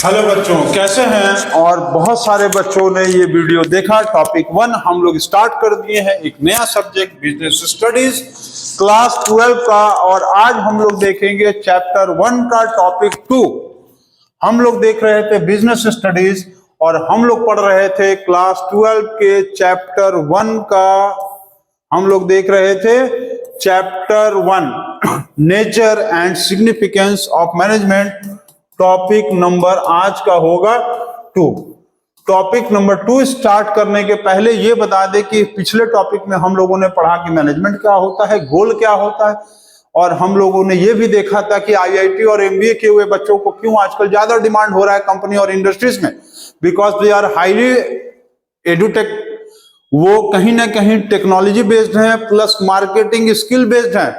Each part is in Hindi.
हेलो बच्चों, कैसे हैं? और बहुत सारे बच्चों ने ये वीडियो देखा। टॉपिक 1 हम लोग स्टार्ट कर दिए हैं, एक नया सब्जेक्ट बिजनेस स्टडीज क्लास 12 का। और आज हम लोग देखेंगे चैप्टर 1 का टॉपिक 2। हम लोग देख रहे थे बिजनेस स्टडीज और हम लोग पढ़ रहे थे क्लास 12 के चैप्टर 1 का। हम लोग देख रहे थे chapter 1 nature and significance of management. Topic number आज का होगा 2। टॉपिक नंबर 2 स्टार्ट करने के पहले ये बता दें कि पिछले टॉपिक में हम लोगों ने पढ़ा कि मैनेजमेंट क्या होता है, गोल क्या होता है, और हम लोगों ने ये भी देखा था कि आईआईटी और एमबीए किए हुए बच्चों को क्यों आजकल ज्यादा डिमांड हो रहा है कंपनी और इंडस्ट्रीज में, because they are highly edutech. वो कहीं ना कहीं टेक्नोलॉजी बेस्ड है प्लस मार्केटिंग स्किल बेस्ड है,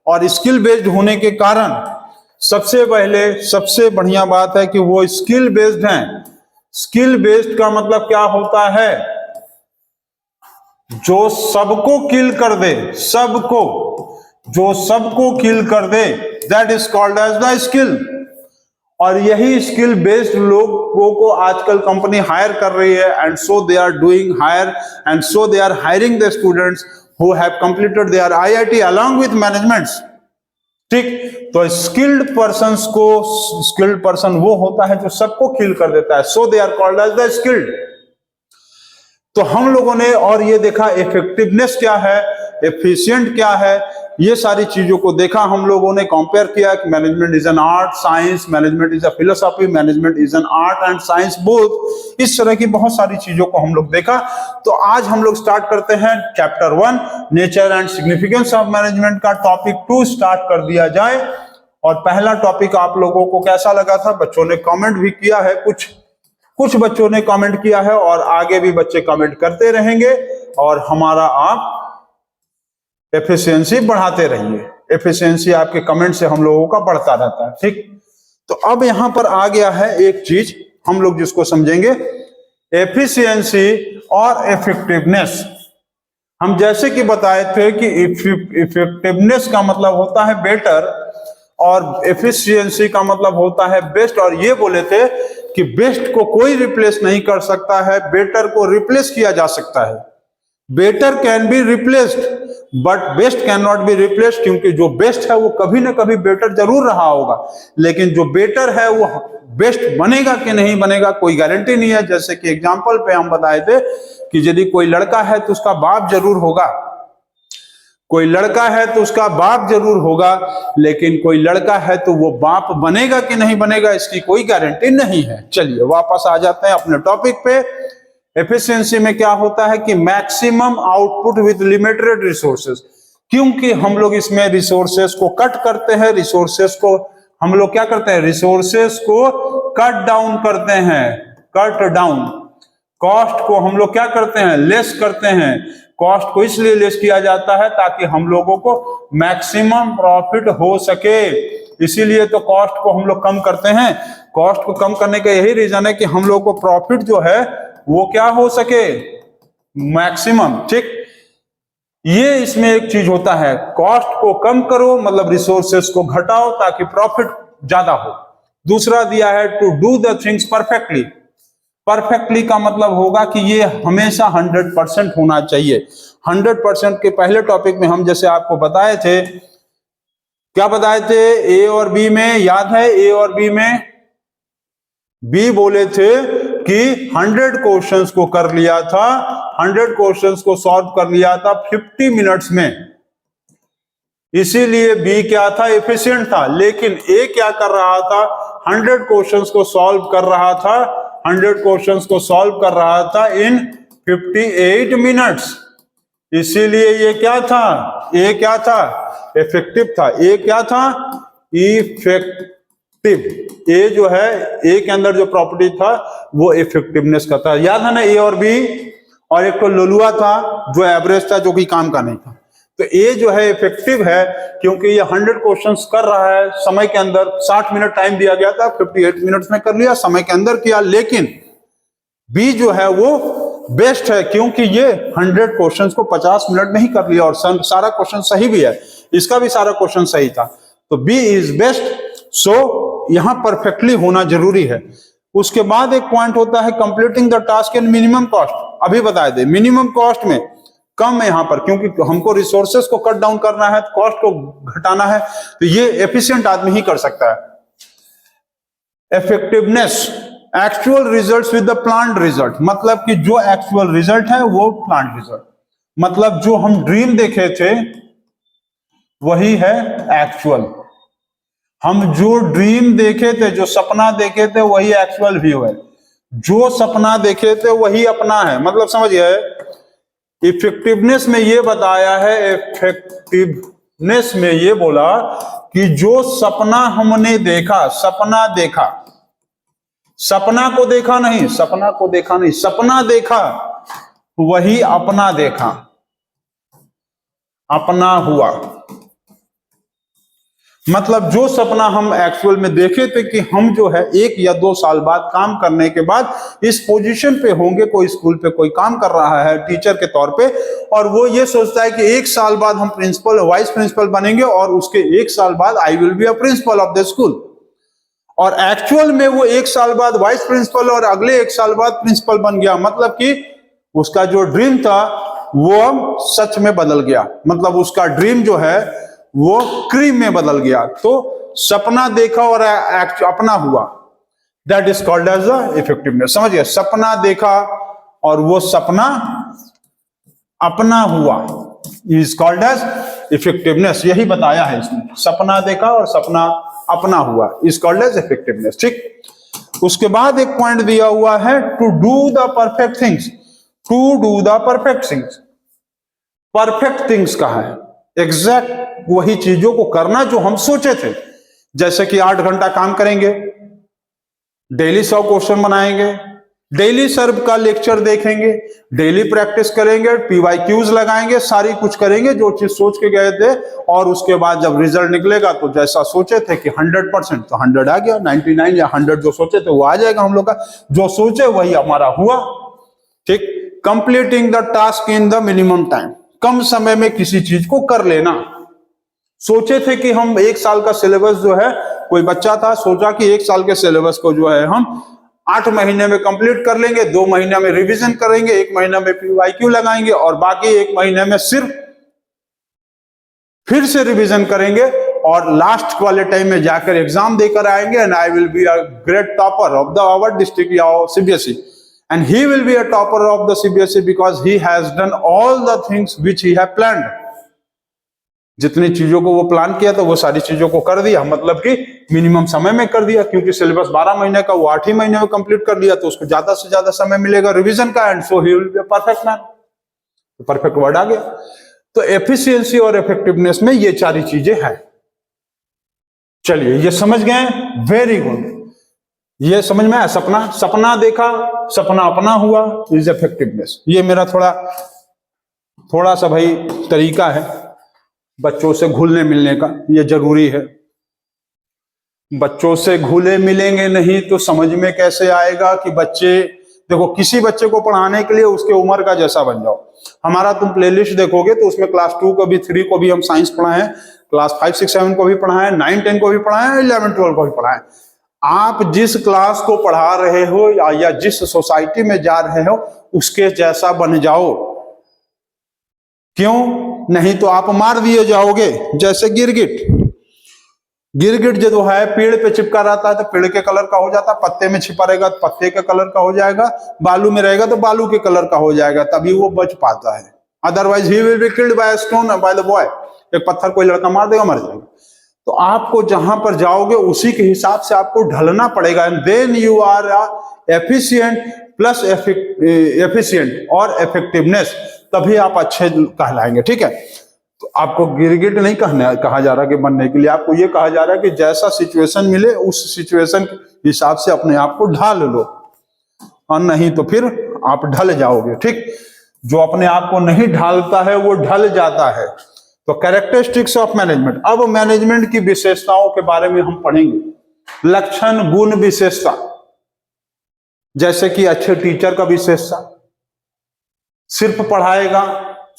और स्किल बेस्ड होने के कारण सबसे पहले सबसे बढ़िया बात है कि वो स्किल बेस्ड हैं। स्किल बेस्ड का मतलब क्या होता है? जो सबको किल कर दे, सबको, जो सबको किल कर दे, that is called as the skill. और यही स्किल बेस्ड लोगों को आजकल कंपनी हायर कर रही है, and so they are doing hire and so they are hiring the students who have completed their IIT along with managements. ठीक, तो स्किल्ड पर्संस को, स्किल्ड पर्सन वो होता है जो सबको किल कर देता है, so they are called as the skilled. तो हम लोगों ने और ये देखा इफेक्टिवनेस क्या है, एफिशिएंट क्या है, ये सारी चीजों को देखा। हम लोगों ने कंपेयर किया कि management is an art science, management is a philosophy, management is an art and science both. इस तरह की बहुत सारी चीजों को हम लोग देखा। तो आज हम लोग स्टार्ट करते हैं chapter 1 nature and significance of management का। टॉपिक 2 स्टार्ट कर दिया जाए। और पहला टॉपिक आप लोगों को कैसा लगा था? बच्चों ने कमेंट भी किया है, कुछ बच्चों ने कमेंट किया है, और आगे भी बच्चे कमेंट करते रहेंगे, और हमारा आप एफिशिएंसी बढ़ाते रहिए। एफिशिएंसी आपके कमेंट से हम लोगों का बढ़ता रहता है। ठीक, तो अब यहां पर आ गया है एक चीज हम लोग जिसको समझेंगे, एफिशिएंसी और इफेक्टिवनेस। हम जैसे कि बताए थे कि इफेक्टिवनेस का मतलब होता है बेटर और एफिशिएंसी का मतलब होता है बेस्ट। और ये बोले थे कि बेस्ट को कोई रिप्लेस नहीं कर सकता है, बेटर को रिप्लेस किया जा सकता है। Better can be replaced but best can not be replaced, क्योंकि जो बेस्ट है वो कभी ना कभी बेटर जरूर रहा होगा, लेकिन जो बेटर है वो बेस्ट बनेगा कि नहीं बनेगा कोई गारंटी नहीं है। जैसे कि एग्जांपल पे हम बताए थे कि यदि कोई लड़का है तो उसका बाप जरूर होगा, कोई लड़का है तो उसका बाप जरूर होगा, लेकिन कोई लड़का है तो वो बाप बनेगा कि नहीं बनेगा इसकी कोई गारंटी नहीं है। चलिए वापस आ जाते हैं अपने टॉपिक पे। एफिशिएंसी में क्या होता है कि maximum output with limited resources. क्योंकि हम लोग इसमें रिसोर्सेज को कट करते हैं, रिसोर्सेज को हम लोग क्या करते हैं, रिसोर्सेज को कट डाउन करते हैं, कट डाउन। कॉस्ट को हम लोग क्या करते हैं, लेस करते हैं। कॉस्ट को इसलिए लेस किया जाता है ताकि हम लोगों को मैक्सिमम प्रॉफिट हो सके, इसीलिए तो कॉस्ट को हम लोग कम करते हैं। कॉस्ट को कम करने का यही रीजन है कि हम लोग को प्रॉफिट जो है वो क्या हो सके, मैक्सिमम। ठीक, ये इसमें एक चीज होता है, कॉस्ट को कम करो मतलब रिसोर्सेस को घटाओ ताकि प्रॉफिट ज्यादा हो। दूसरा दिया है to do the things perfectly. Perfectly का मतलब होगा कि ये हमेशा 100% होना चाहिए। 100% के पहले टॉपिक में हम जैसे आपको बताए थे, क्या बताए थे, ए और बी में, याद है ए और बी में? बी बोले थे कि 100 क्वेश्चंस को कर लिया था, 100 क्वेश्चंस को सॉल्व कर लिया था 50 मिनट्स में, इसीलिए बी क्या था, एफिशिएंट था। लेकिन ए क्या कर रहा था, 100 क्वेश्चंस को सॉल्व कर रहा था, 100 क्वेश्चंस को सॉल्व कर रहा था इन 58 मिनट्स, इसीलिए ये क्या था, ए क्या था, इफेक्टिव था। ए क्या था, इफेक्टिव। ए जो है, ए के अंदर जो प्रॉपर्टी था वो इफेक्टिवनेस का था। याद है ना, ए और बी, और एक तो लोलुआ था जो एवरेज था, जो कि काम का नहीं था। तो ए जो है इफेक्टिव है क्योंकि ये 100 क्वेश्चंस कर रहा है समय के अंदर। 60 मिनट टाइम दिया गया था, 58 मिनट्स में कर लिया, समय के अंदर किया। लेकिन बी जो है वो बेस्ट है क्योंकि ये 100 क्वेश्चंस को 50 मिनट में ही कर लिया, और सारा क्वेश्चन सही भी है, इसका भी सारा क्वेश्चन सही था। तो बी इज बेस्ट। सो यहां परफेक्टली होना जरूरी है। उसके बाद एक पॉइंट होता है completing the task in minimum cost. अभी बता दे, मिनिमम कॉस्ट में कम है यहां पर, क्योंकि हमको रिसोर्सेस को कट डाउन करना है, कॉस्ट को घटाना है, तो ये एफिशिएंट आदमी ही कर सकता है। Effectiveness, actual results with the planned result, मतलब कि जो एक्चुअल रिजल्ट है वो प्लान्ड रिजल्ट, मतलब जो हम ड्रीम देखे थे वही है एक्चुअल। हम जो ड्रीम देखे थे, जो सपना देखे थे, वही एक्चुअल व्यू है। जो सपना देखे थे वही अपना है, मतलब समझिए। इफेक्टिवनेस में ये बताया है, इफेक्टिवनेस में ये बोला कि जो सपना हमने देखा, सपना देखा, सपना को देखा नहीं, सपना को देखा नहीं, सपना देखा वही अपना देखा, अपना हुआ। मतलब जो सपना हम एक्चुअल में देखे थे कि हम जो है 1 या 2 साल बाद काम करने के बाद इस पोजीशन पे होंगे, कोई स्कूल पे कोई काम कर रहा है टीचर के तौर पे, और वो ये सोचता है कि 1 साल बाद हम प्रिंसिपल, वाइस प्रिंसिपल बनेंगे और उसके 1 साल बाद आई will be a principle of the school. और एक्चुअल में वो 1 साल बाद वाइस प्रिंसिपल और अगले 1 साल बाद प्रिंसिपल बन गया। मतलब कि उसका जो ड्रीम था वो सच में बदल गया, मतलब उसका ड्रीम जो है वो क्रीम में बदल गया। तो सपना देखा और अपना हुआ, that is called as the effectiveness. समझिए, सपना देखा और वो सपना अपना हुआ, इज कॉल्ड एज इफेक्टिवनेस। यही बताया है इसमें, सपना देखा और सपना अपना हुआ, इज कॉल्ड एज इफेक्टिवनेस। ठीक, उसके बाद एक पॉइंट दिया हुआ है, to do the perfect things. To do the perfect things, perfect things कहा है, एग्जैक्ट वही चीजों को करना जो हम सोचे थे। जैसे कि 8 घंटा काम करेंगे, डेली 100 क्वेश्चन बनाएंगे, डेली सर का लेक्चर देखेंगे, डेली प्रैक्टिस करेंगे, PYQs लगाएंगे, सारी कुछ करेंगे जो चीज सोच के गए थे। और उसके बाद जब रिजल्ट निकलेगा तो जैसा सोचे थे कि 100% तो 100 आ गया, 99 या 100 जो सोचे थे वो आ जाएगा हम लोग का। जो सोचे वही हमारा हुआ। ठीक, completing the task in the minimum time, कम समय में किसी चीज को कर लेना। सोचे थे कि हम 1 साल का सिलेबस जो है, कोई बच्चा था सोचा कि 1 साल के सिलेबस को जो है हम 8 महीने में कंप्लीट कर लेंगे, 2 महीने में रिवीजन करेंगे, 1 महीना में PYQ लगाएंगे और बाकी 1 महीने में सिर्फ फिर से रिवीजन करेंगे और लास्ट वाले टाइम में जाकर एग्जाम देकर आएंगे। And I will be a great topper of the our district या CBSE, and he will be a topper of the CBSE because he has done all the things which he have planned. जितनी चीजों को वो प्लान किया था वो सारी चीजों को कर दिया, मतलब कि मिनिमम समय में कर दिया, क्योंकि सिलेबस 12 महीने का वो 8 ही महीने में कंप्लीट कर दिया, तो उसको ज्यादा से ज्यादा समय मिलेगा रिवीजन का। And so he will be a perfect man. Perfect word आ गया। तो एफिशिएंसी और इफेक्टिवनेस में ये सारी चीजें हैं। चलिए, ये समझ गए, वेरी गुड। ये समझ में आया, सपना, सपना देखा, सपना अपना हुआ, इज इफेक्टिवनेस। ये मेरा थोड़ा सा भाई तरीका है बच्चों से घुलने मिलने का, ये जरूरी है। बच्चों से घुले मिलेंगे नहीं तो समझ में कैसे आएगा कि बच्चे, देखो किसी बच्चे को पढ़ाने के लिए उसके उम्र का जैसा बन जाओ। हमारा तुम प्लेलिस्ट देखोगे तो उसमें क्लास 2 को भी, 3 को भी हम साइंस पढ़ाए हैं, क्लास 5, 6, 7 को भी पढ़ाए, 9, 10 को भी पढ़ाए, 11, 12 को भी पढ़ाए। आप जिस क्लास को पढ़ा रहे हो या जिस सोसाइटी में जा रहे हो उसके जैसा बन जाओ। क्यों? नहीं तो आप मार दिए जाओगे। जैसे गिरगिट जो है पेड़ पे चिपका रहता है तो पेड़ के कलर का हो जाता है, पत्ते में छिपा रहेगा तो पत्ते के कलर का हो जाएगा, बालू में रहेगा तो बालू के कलर का हो जाएगा, तभी वो बच पाता है। Otherwise he will be killed by stone by the boy. एक पत्थर कोई लड़का मार देगा, मर जाएगा। तो आपको जहां पर जाओगे उसी के हिसाब से आपको ढलना पड़ेगा। And then you are efficient plus efficient और इफेक्टिवनेस, तभी आप अच्छे कहलाएंगे। ठीक है, तो आपको गिरगिट नहीं कहा जा रहा कि बनने के लिए, आपको ये कहा जा रहा है कि जैसा सिचुएशन मिले उस सिचुएशन के हिसाब से अपने आप को ढाल लो, और नहीं तो फिर आप ढल जाओगे। ठीक, जो अपने आप को नहीं ढालता है वो ढल जाता है। तो कैरेक्टरिस्टिक्स ऑफ मैनेजमेंट। अब मैनेजमेंट की विशेषताओं के बारे में हम पढ़ेंगे। लक्षण, गुण, विशेषता। जैसे कि अच्छे टीचर का विशेषता, सिर्फ पढ़ाएगा,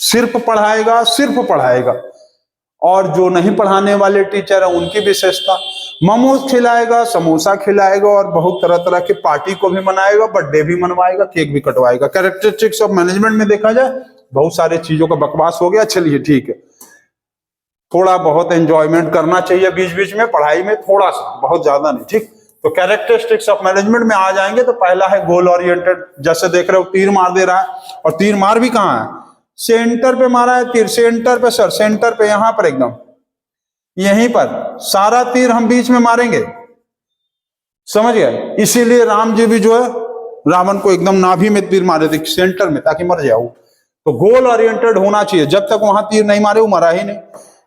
सिर्फ पढ़ाएगा, सिर्फ पढ़ाएगा। और जो नहीं पढ़ाने वाले टीचर है उनकी विशेषता, मोमोज खिलाएगा, समोसा खिलाएगा और बहुत तरह तरह की पार्टी को भी मनाएगा, बर्थडे भी मनवाएगा, केक भी कटवाएगा। कैरेक्टरिस्टिक्स ऑफ मैनेजमेंट में देखा जाए बहुत सारी चीजों का बकवास हो गया, चलिए ठीक है, थोड़ा बहुत एंजॉयमेंट करना चाहिए बीच बीच में, पढ़ाई में थोड़ा सा, बहुत ज्यादा नहीं, ठीक। तो कैरेक्टरिस्टिक्स ऑफ मैनेजमेंट में आ जाएंगे तो पहला है गोल ओरिएंटेड। जैसे देख रहे हो तीर मार दे रहा है, और तीर मार भी कहाँ है, सेंटर पे मारा है तीर, सेंटर पे सर, सेंटर पे, यहां पर एकदम यहीं पर सारा तीर हम बीच में मारेंगे, समझ गए। इसीलिए राम जी भी जो है रावण को एकदम नाभि में तीर मारे थे, सेंटर में, ताकि मर जाओ। तो गोल ओरिएंटेड होना चाहिए, जब तक वहां तीर नहीं मारे वो मरा ही नहीं।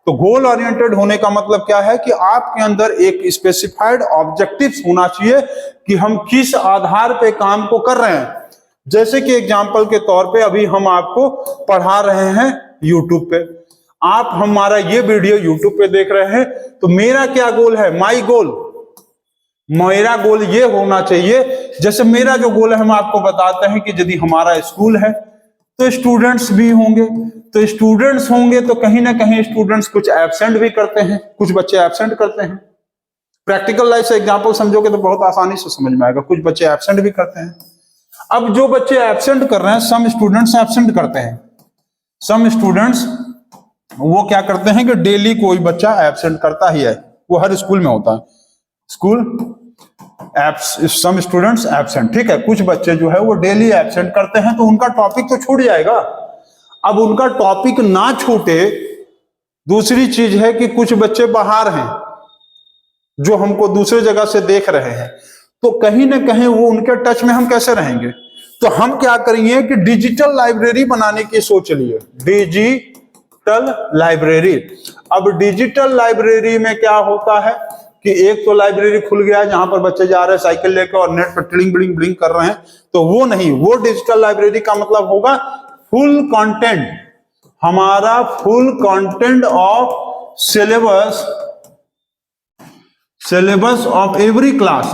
तो गोल ओरिएंटेड होने का मतलब क्या है कि आपके अंदर एक स्पेसिफाइड ऑब्जेक्टिव्स होना चाहिए कि हम किस आधार पे काम को कर रहे हैं। जैसे कि एग्जांपल के तौर पे अभी हम आपको पढ़ा रहे हैं यूट्यूब पे, आप हमारा ये वीडियो यूट्यूब पे देख रहे हैं, तो मेरा क्या गोल है, माई गोल, मेरा गोल ये होना चाहिए, जैसे मेरा जो गोल है हम आपको बताते हैं कि यदि हमारा स्कूल है तो स्टूडेंट्स भी होंगे, तो स्टूडेंट्स होंगे तो कहीं ना कहीं स्टूडेंट्स कुछ एब्सेंट भी करते हैं, कुछ बच्चे एब्सेंट करते हैं। प्रैक्टिकल लाइफ से एग्जांपल समझोगे तो बहुत आसानी से समझ में आएगा, कुछ बच्चे एब्सेंट भी करते हैं। अब जो बच्चे एब्सेंट कर रहे हैं, सम स्टूडेंट्स एब्सेंट करते हैं, सम स्टूडेंट्स वो क्या करते हैं कि डेली कोई बच्चा एब्सेंट करता ही है, वो हर स्कूल में होता है, स्कूल सम स्टूडेंट्स एब्सेंट, ठीक है। कुछ बच्चे जो है वो डेली एब्सेंट करते हैं, तो उनका टॉपिक तो छूट जाएगा। अब उनका टॉपिक ना छूटे, दूसरी चीज है कि कुछ बच्चे बाहर हैं जो हमको दूसरे जगह से देख रहे हैं, तो कहीं ना कहीं वो उनके टच में हम कैसे रहेंगे। तो हम क्या करेंगे कि डिजिटल लाइब्रेरी बनाने की सोच लिए, डिजिटल लाइब्रेरी। अब डिजिटल लाइब्रेरी में क्या होता है कि एक तो लाइब्रेरी खुल गया है जहां पर बच्चे जा रहे हैं साइकिल लेकर और नेट पर टिलिंग बिलिंग ब्लिंग कर रहे हैं, तो वो नहीं, वो डिजिटल लाइब्रेरी का मतलब होगा फुल कंटेंट, हमारा full content of syllabus of every class,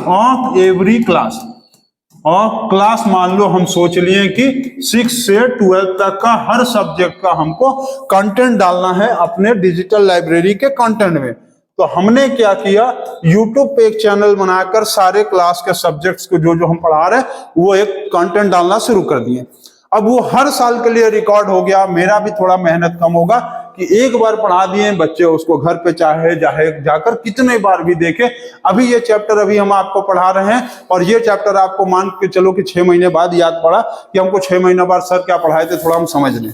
of class मान लो हम सोच लिए कि 6 से 12 तक का हर सब्जेक्ट का हमको कंटेंट डालना है अपने डिजिटल लाइब्रेरी के कंटेंट में। तो हमने क्या किया, YouTube पे एक चैनल बनाकर सारे क्लास के सब्जेक्ट्स को जो जो हम पढ़ा रहे हैं वो एक कंटेंट डालना शुरू कर दिए। अब वो हर साल के लिए रिकॉर्ड हो गया, मेरा भी थोड़ा मेहनत कम होगा कि एक बार पढ़ा दिए, बच्चे उसको घर पे चाहे जाकर कितने बार भी देखे। अभी ये चैप्टर अभी हम आपको पढ़ा रहे हैं और ये चैप्टर आपको मान के चलो कि 6 महीने बाद याद पड़ा कि हमको 6 महीने बाद सर क्या पढ़ाए थे, थोड़ा हम समझ लें।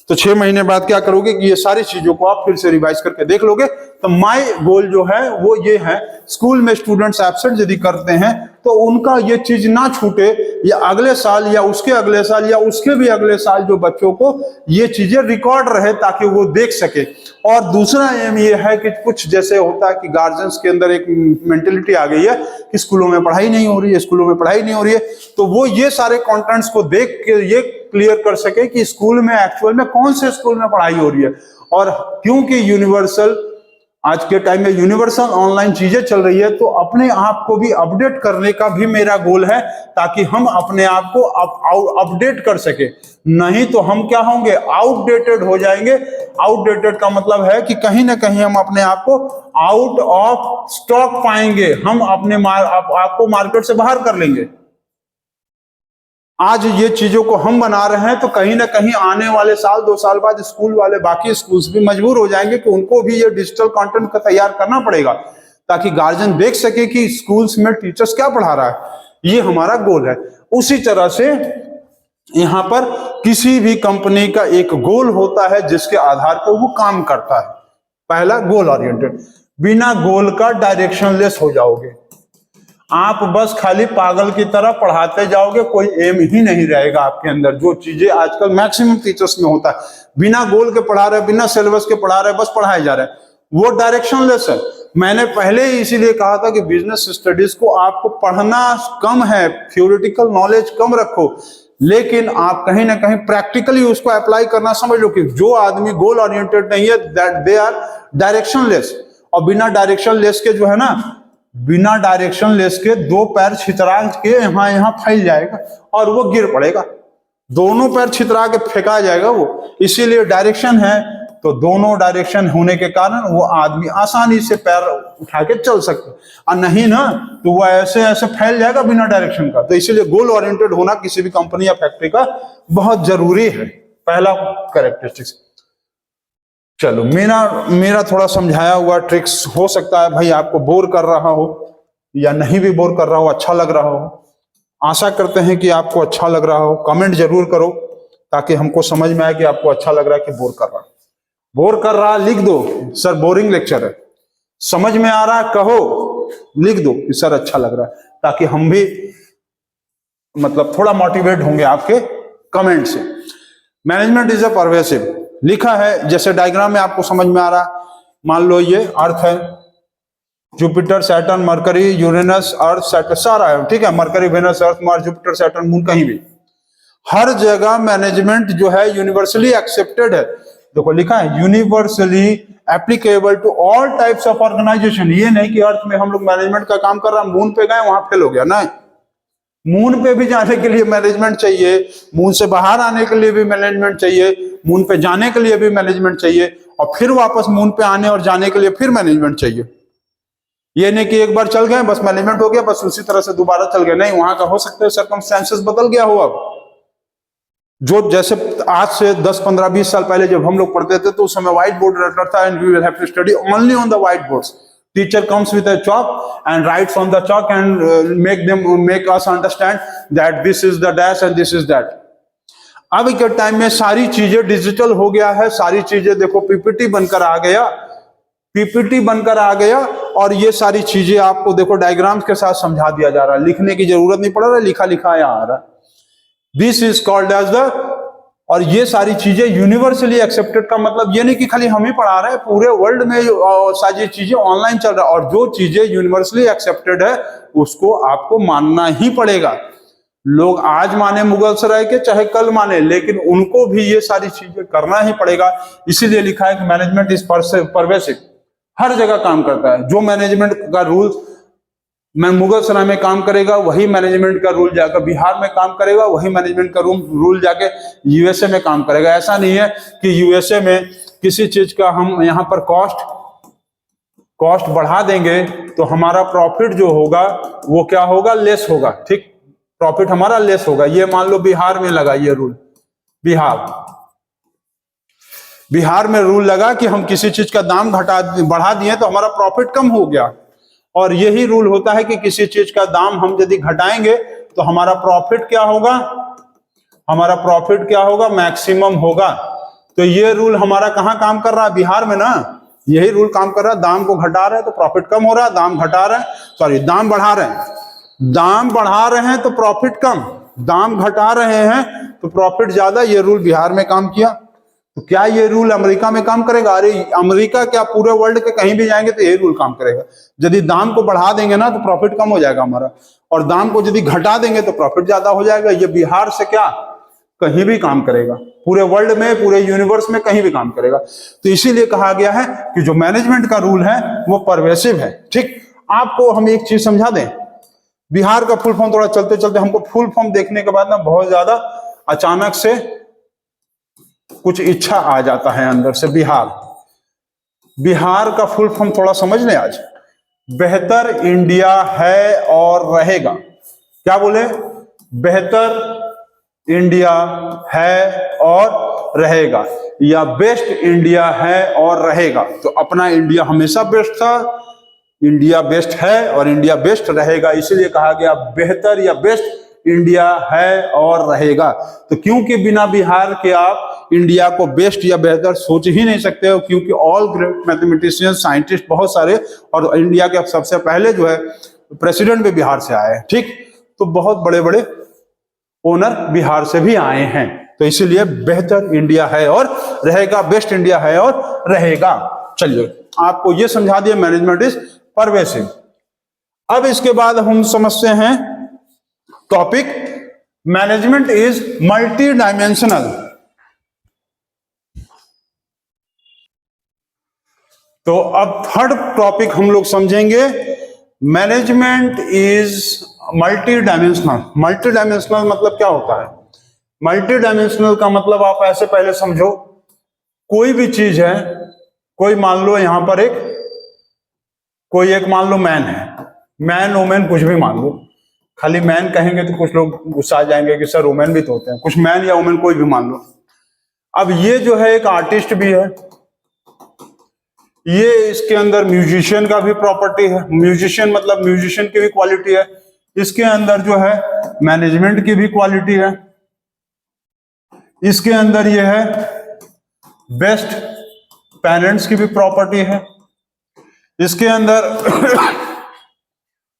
तो 6 महीने बाद क्या करोगे कि ये सारी चीजों को आप फिर से रिवाइज करके देख लोगे। तो माय गोल जो है वो ये है, स्कूल में स्टूडेंट्स एब्सेंट यदि करते हैं तो उनका ये चीज ना छूटे, या अगले साल या उसके अगले साल या उसके भी अगले साल जो बच्चों को ये चीजें रिकॉर्ड रहे ताकि वो देख सके। और दूसरा एम ये है कि कुछ जैसे होता है कि गार्जियंस के अंदर एक मेंटेलिटी आ गई है कि स्कूलों में पढ़ाई नहीं हो रही है, स्कूलों में पढ़ाई नहीं हो रही है, तो वो ये सारे कंटेंट्स को देख के ये क्लियर कर सके कि स्कूल में एक्चुअल में कौन से स्कूल में पढ़ाई हो रही है। और क्योंकि यूनिवर्सल आज के टाइम में यूनिवर्सल ऑनलाइन चीजें चल रही है, तो अपने आप को भी अपडेट करने का भी मेरा गोल है ताकि हम अपने आप को अपडेट कर सके। नहीं तो हम क्या होंगे, आउटडेटेड हो जाएंगे। आउटडेटेड का मतलब है कि कहीं ना कहीं हम अपने आप को आउट ऑफ स्टॉक पाएंगे, हम अपने आपको मार्केट से बाहर कर लेंगे। आज ये चीजों को हम बना रहे हैं तो कहीं ना कहीं आने वाले साल 2 साल बाद स्कूल वाले, बाकी स्कूल्स भी मजबूर हो जाएंगे कि उनको भी ये डिजिटल कंटेंट का तैयार करना पड़ेगा ताकि गार्जियन देख सके कि स्कूल्स में टीचर्स क्या पढ़ा रहा है। ये हमारा गोल है। उसी तरह से यहां पर किसी भी कंपनी का एक गोल होता है जिसके आधार पर वो काम करता है। पहला गोल ओरिएंटेड, बिना गोल का डायरेक्शनलेस हो जाओगे, आप बस खाली पागल की तरह पढ़ाते जाओगे, कोई एम ही नहीं रहेगा आपके अंदर। जो चीजें आजकल मैक्सिमम टीचर्स में होता है, बिना गोल के पढ़ा रहे, बिना सिलेबस के पढ़ा रहे, बस पढ़ाए जा रहे हैं, वो डायरेक्शनलेस है। मैंने पहले ही इसीलिए कहा था कि बिजनेस स्टडीज को आपको पढ़ना कम है, थ्योरेटिकल नॉलेज कम रखो, लेकिन आप कहीं ना कहीं प्रैक्टिकली उसको अप्लाई करना समझ लो कि जो आदमी गोल ओरिएंटेड नहीं है दैट दे आर डायरेक्शनलेस। और बिना डायरेक्शनलेस के जो है ना, बिना डायरेक्शनलेस के 2 पैर छितरा के यहां फैल जाएगा और वो गिर पड़ेगा, दोनों पैर छितरा के फेंका जाएगा वो। इसीलिए डायरेक्शन है, तो दोनों डायरेक्शन होने के कारण वो आदमी आसानी से पैर उठा के चल सकता है, और नहीं ना तो वो ऐसे ऐसे फैल जाएगा बिना डायरेक्शन का। तो इसीलिए गोल ओरिएंटेड होना किसी भी कंपनी या फैक्ट्री का बहुत जरूरी है, पहला कैरेक्टरिस्टिक्स। चलो मेरा थोड़ा समझाया हुआ ट्रिक्स हो सकता है भाई आपको बोर कर रहा हो या नहीं भी बोर कर रहा हो, अच्छा लग रहा हो। आशा करते हैं कि आपको अच्छा लग रहा हो। कमेंट जरूर करो ताकि हमको समझ में आए कि आपको अच्छा लग रहा है कि बोर कर रहा है। बोर कर रहा लिख दो सर बोरिंग लेक्चर है, समझ में आ रहा कहो लिख दो कि सर अच्छा लग रहा है, ताकि हम भी मतलब थोड़ा मोटिवेट होंगे आपके कमेंट से। मैनेजमेंट इज अ परवेसिव लिखा है, जैसे डायग्राम में आपको समझ में आ रहा। मान लो ये अर्थ है, जुपिटर सैटर्न मरकरी यूरेनस अर्थ सैटर्न सारा है, ठीक है, mercury Venus Earth Mars Jupiter Saturn moon, कहीं भी हर जगह मैनेजमेंट जो है यूनिवर्सली एक्सेप्टेड है। देखो लिखा है universally applicable to all types of organisation. ये नहीं कि अर्थ में हम लोग मैनेजमेंट का काम कर रहा, मून पे गए वहां फेल हो गया, नहीं, मून पे भी जाने के लिए मैनेजमेंट चाहिए, मून से बाहर आने के लिए भी मैनेजमेंट चाहिए, मून पे जाने के लिए भी मैनेजमेंट चाहिए, और फिर वापस मून पे आने और जाने के लिए फिर मैनेजमेंट चाहिए। ये नहीं कि एक बार चल गए बस मैनेजमेंट हो गया, बस उसी तरह से दोबारा चल गए, नहीं, वहां का हो सकता है सर्कमस्टेंसेस बदल गया हो। अब जो जैसे आज से 10, 15, 20 साल पहले जब हम लोग पढ़ते थे तो उस समय व्हाइट बोर्ड रहता था, and we will have to study only on the white boards. Teacher comes with a chalk and writes on the chalk and make us understand that this is the dash and this is that. अब के टाइम में सारी चीजें डिजिटल हो गया है, सारी चीजें देखो पीपीटी बनकर आ गया, पीपीटी बनकर आ गया, और ये सारी चीजें आपको देखो डायग्राम्स के साथ समझा दिया जा रहा है, लिखने की जरूरत नहीं पड़ रहा है, लिखा लिखा आ रहा है। This is called as the, और ये सारी चीजें यूनिवर्सली एक्सेप्टेड का मतलब ये नहीं कि खाली हम ही पढ़ा रहे हैं, पूरे वर्ल्ड में सारी चीजें ऑनलाइन चल रहा है, और जो चीजें यूनिवर्सली एक्सेप्टेड है उसको आपको मानना ही पड़ेगा। लोग आज माने मुगल सराय के, चाहे कल माने, लेकिन उनको भी ये सारी चीजें करना ही पड़ेगा। इसीलिए लिखा है कि मैनेजमेंट इज परवेसिव, हर जगह काम करता है। जो मैनेजमेंट का रूल मैं मुगल सराय में काम करेगा, वही मैनेजमेंट का रूल जाकर बिहार में काम करेगा, वही मैनेजमेंट का रूल जाके यूएसए में काम करेगा। ऐसा नहीं है कि यूएसए में किसी चीज का हम यहाँ पर कॉस्ट बढ़ा देंगे तो हमारा प्रॉफिट जो होगा वो क्या होगा, लेस होगा, ठीक, प्रॉफिट हमारा लेस होगा। ये मान लो बिहार में लगा ये रूल, बिहार में रूल लगा कि हम किसी चीज का दाम बढ़ा दिए तो हमारा प्रॉफिट कम हो गया, और यही रूल होता है कि किसी चीज का दाम हम यदि घटाएंगे तो हमारा प्रॉफिट क्या होगा, हमारा प्रॉफिट क्या होगा, मैक्सिमम होगा। तो ये रूल हमारा कहाँ काम कर रहा है, बिहार में ना, यही रूल काम कर रहा है। दाम को घटा रहे हैं तो प्रॉफिट कम हो रहा है, दाम घटा रहे हैं, सॉरी दाम बढ़ा रहे हैं, दाम बढ़ा रहे हैं तो प्रॉफिट कम, दाम घटा रहे हैं तो प्रॉफिट ज्यादा। ये रूल बिहार में काम किया, तो क्या ये रूल अमेरिका में काम करेगा? अरे अमेरिका क्या, पूरे वर्ल्ड के कहीं भी जाएंगे तो ये रूल काम करेगा। यदि दाम को बढ़ा देंगे ना तो प्रॉफिट कम हो जाएगा हमारा, और दाम को यदि घटा देंगे तो प्रॉफिट ज्यादा हो जाएगा। ये बिहार से क्या कहीं भी काम करेगा, पूरे वर्ल्ड में, पूरे यूनिवर्स में कहीं भी काम करेगा। तो इसीलिए कहा गया है कि जो मैनेजमेंट का रूल है वो परवेसिव है। ठीक, आपको हम एक चीज समझा दें, बिहार का फुल फॉर्म, थोड़ा चलते चलते हमको फुल फॉर्म देखने के बाद ना बहुत ज्यादा अचानक से कुछ इच्छा आ जाता है अंदर से। बिहार का फुल फॉर्म थोड़ा समझ लें आज। बेहतर इंडिया है और रहेगा। क्या बोले? बेहतर इंडिया है और रहेगा, या बेस्ट इंडिया है और रहेगा। तो अपना इंडिया हमेशा बेस्ट था, इंडिया बेस्ट है और इंडिया बेस्ट रहेगा, इसीलिए कहा गया बेहतर या बेस्ट इंडिया है और रहेगा। तो क्योंकि बिना बिहार के आप इंडिया को बेस्ट या बेहतर सोच ही नहीं सकते हो, क्योंकि ऑल ग्रेट मैथमेटिशियन, साइंटिस्ट बहुत सारे, और इंडिया के सबसे पहले जो है प्रेसिडेंट भी बिहार से आए हैं। ठीक, तो बहुत बड़े बड़े ओनर बिहार से भी आए हैं। तो इसीलिए बेहतर इंडिया है और रहेगा, बेस्ट इंडिया है और रहेगा। चलिए, आपको यह समझा दिया मैनेजमेंट इज परवेसिव। अब इसके बाद हम समझते हैं topic management is multi dimensional. तो अब थर्ड टॉपिक हम लोग समझेंगे, management is multi dimensional. Multi dimensional मतलब क्या होता है? मल्टी डायमेंशनल का मतलब आप ऐसे पहले समझो, कोई भी चीज है, कोई मान लो यहां पर कोई एक मान लो मैन है, मैन वोमेन कुछ भी मान लो, खाली मैन कहेंगे तो कुछ लोग गुस्सा आ जाएंगे कि सर वोमेन भी तो होते हैं, कुछ मैन या वोमेन कोई भी मान लो। अब ये जो है एक आर्टिस्ट भी है, ये इसके अंदर म्यूजिशियन का भी प्रॉपर्टी है, म्यूजिशियन मतलब म्यूजिशियन की भी क्वालिटी है, इसके अंदर जो है मैनेजमेंट की भी क्वालिटी है, इसके अंदर ये है बेस्ट पेरेंट्स की भी प्रॉपर्टी है, इसके अंदर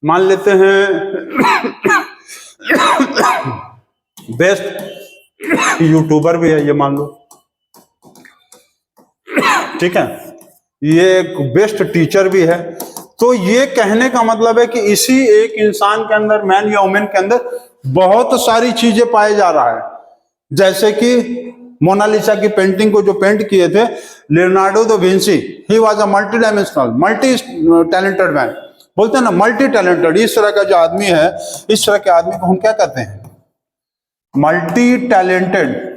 मान लेते हैं बेस्ट यूट्यूबर भी है, ये मान लो, ठीक है, ये एक बेस्ट टीचर भी है। तो ये कहने का मतलब है कि इसी एक इंसान के अंदर, मैन या वुमेन के अंदर बहुत सारी चीजें पाए जा रहा है। जैसे कि मोनालिसा की पेंटिंग को जो पेंट किए थे Leonardo da Vinci, he was a multi dimensional, multi talented man, बोलते हैं ना मल्टी टैलेंटेड। इस तरह का जो आदमी है, इस तरह के आदमी को हम क्या कहते हैं? Multi talented.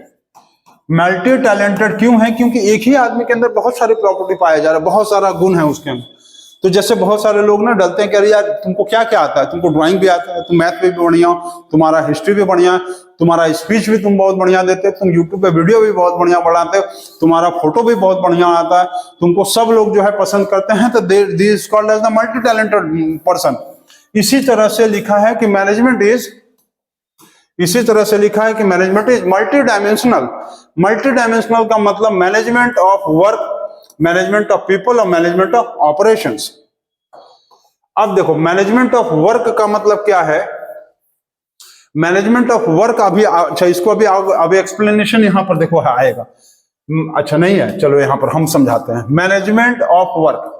मल्टी टैलेंटेड क्यों है? क्योंकि एक ही आदमी के अंदर बहुत सारी प्रॉपर्टी पाया जा रहा है, बहुत सारा गुण है उसके अंदर। तो जैसे बहुत सारे लोग ना डरते हैं कि अरे यार तुमको क्या क्या आता है, तुमको ड्राइंग भी आता है, तुम मैथ भी बढ़िया हो, तुम्हारा हिस्ट्री भी बढ़िया, तुम्हारा स्पीच भी तुम बहुत बढ़िया देते, तुम यूट्यूब पे वीडियो भी बहुत बढ़िया बनाते हो, तुम्हारा फोटो भी बहुत बढ़िया आता है, तुमको सब लोग जो है पसंद करते हैं, तो this called as the multi talented person. इसी तरह से लिखा है कि मैनेजमेंट इज, इसी तरह से लिखा है कि management is multi dimensional. Multi dimensional का मतलब management of work, management of people और मैनेजमेंट ऑफ ऑपरेशंस। अब देखो मैनेजमेंट ऑफ वर्क का मतलब क्या है? मैनेजमेंट ऑफ वर्क अभी, अच्छा इसको अभी एक्सप्लेनेशन यहां पर देखो आएगा, अच्छा नहीं है, चलो यहां पर हम समझाते हैं। Management of work,